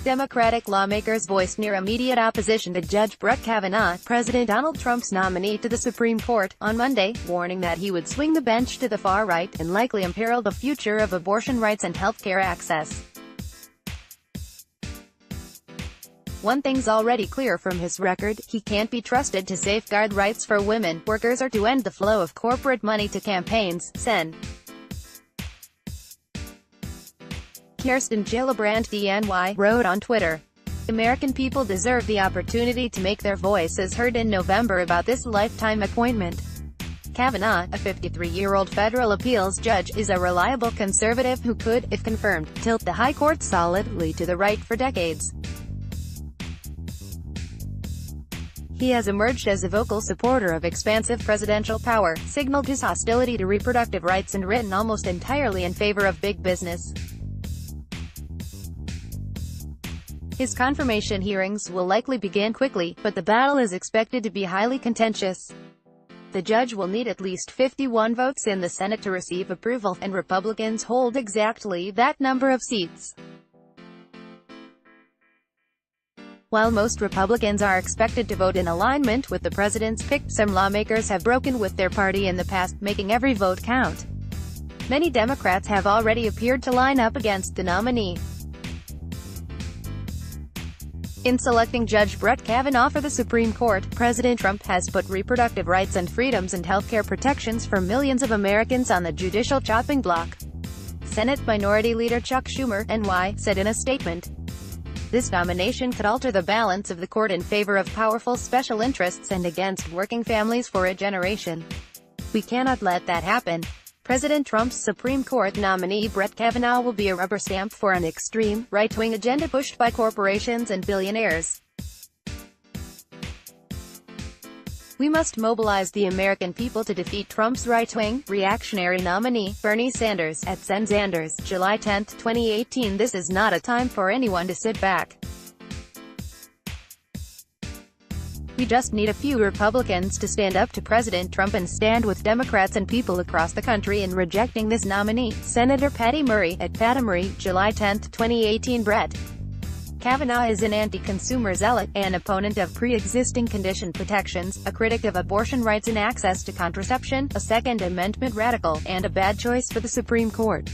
Democratic lawmakers voiced near immediate opposition to Judge Brett Kavanaugh, President Donald Trump's nominee to the Supreme Court, on Monday, warning that he would swing the bench to the far right and likely imperil the future of abortion rights and health care access. One thing's already clear from his record: he can't be trusted to safeguard rights for women, workers, or to end the flow of corporate money to campaigns, Sen. Kirsten Gillibrand DNY wrote on Twitter. American people deserve the opportunity to make their voices heard in November about this lifetime appointment. Kavanaugh, a 53-year-old federal appeals judge, is a reliable conservative who could, if confirmed, tilt the high court solidly to the right for decades. He has emerged as a vocal supporter of expansive presidential power, signaled his hostility to reproductive rights, and written almost entirely in favor of big business. His confirmation hearings will likely begin quickly, but the battle is expected to be highly contentious. The judge will need at least 51 votes in the Senate to receive approval, and Republicans hold exactly that number of seats. While most Republicans are expected to vote in alignment with the president's pick, some lawmakers have broken with their party in the past, making every vote count. Many Democrats have already appeared to line up against the nominee. In selecting Judge Brett Kavanaugh for the Supreme Court, President Trump has put reproductive rights and freedoms and healthcare protections for millions of Americans on the judicial chopping block. Senate Minority Leader Chuck Schumer, NY, said in a statement, "This nomination could alter the balance of the court in favor of powerful special interests and against working families for a generation. We cannot let that happen." President Trump's Supreme Court nominee Brett Kavanaugh will be a rubber stamp for an extreme, right-wing agenda pushed by corporations and billionaires. "We must mobilize the American people to defeat Trump's right-wing, reactionary nominee, Bernie Sanders," at Sen Sanders, July 10, 2018. "This is not a time for anyone to sit back. We just need a few Republicans to stand up to President Trump and stand with Democrats and people across the country in rejecting this nominee." Senator Patty Murray, at Patty Murray, July 10, 2018. Brett Kavanaugh is an anti-consumer zealot, an opponent of pre-existing condition protections, a critic of abortion rights and access to contraception, a Second Amendment radical, and a bad choice for the Supreme Court.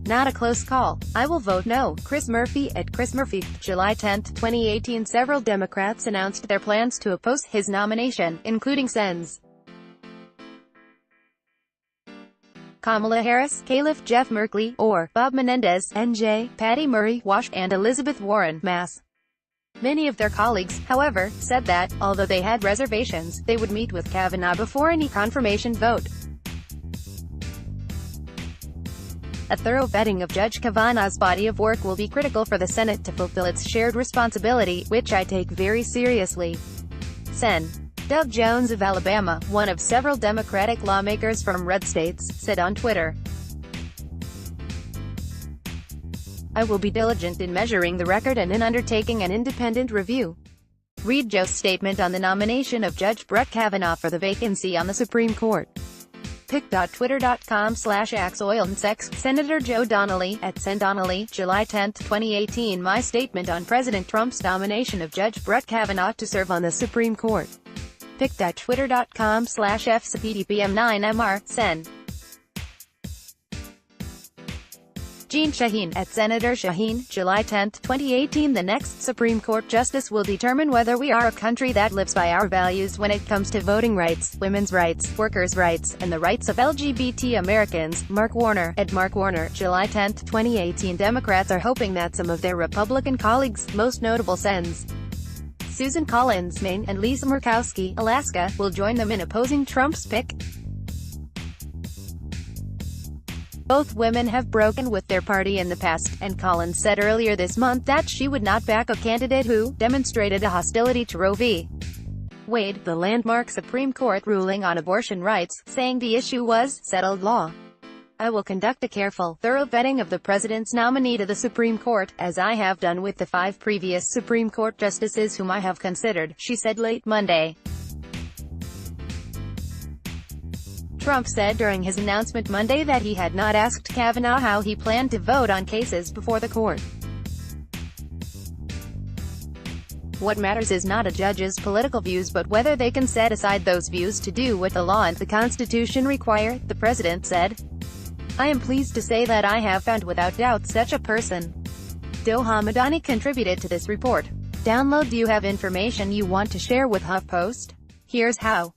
"Not a close call. I will vote no." Chris Murphy, at Chris Murphy, July 10, 2018. Several Democrats announced their plans to oppose his nomination, including Sens. Kamala Harris, Caliph Jeff Merkley, or Bob Menendez, NJ, Patty Murray, Wash, and Elizabeth Warren, Mass. Many of their colleagues, however, said that, although they had reservations, they would meet with Kavanaugh before any confirmation vote. A thorough vetting of Judge Kavanaugh's body of work will be critical for the Senate to fulfill its shared responsibility, which I take very seriously. Sen. Doug Jones of Alabama, one of several Democratic lawmakers from red states, said on Twitter, "I will be diligent in measuring the record and in undertaking an independent review." Read Joe's statement on the nomination of Judge Brett Kavanaugh for the vacancy on the Supreme Court. pic.twitter.com/axoilandsex. Senator Joe Donnelly, at Sen Donnelly, July 10, 2018. My statement on President Trump's nomination of Judge Brett Kavanaugh to serve on the Supreme Court. pic.twitter.com/fcpdpm9mr. Sen. Jean Shaheen, at Senator Shaheen, July 10, 2018. The next Supreme Court justice will determine whether we are a country that lives by our values when it comes to voting rights, women's rights, workers' rights, and the rights of LGBT Americans. Mark Warner, at Mark Warner, July 10, 2018. Democrats are hoping that some of their Republican colleagues, most notable Sens. Susan Collins, Maine, and Lisa Murkowski, Alaska, will join them in opposing Trump's pick. Both women have broken with their party in the past, and Collins said earlier this month that she would not back a candidate who demonstrated a hostility to Roe v. Wade, the landmark Supreme Court ruling on abortion rights, saying the issue was settled law. "I will conduct a careful, thorough vetting of the president's nominee to the Supreme Court, as I have done with the 5 previous Supreme Court justices whom I have considered," she said late Monday. Trump said during his announcement Monday that he had not asked Kavanaugh how he planned to vote on cases before the court. What matters is not a judge's political views but whether they can set aside those views to do what the law and the Constitution require, the president said. I am pleased to say that I have found without doubt such a person. Doha Madani contributed to this report. Download. Do you have information you want to share with HuffPost? Here's how.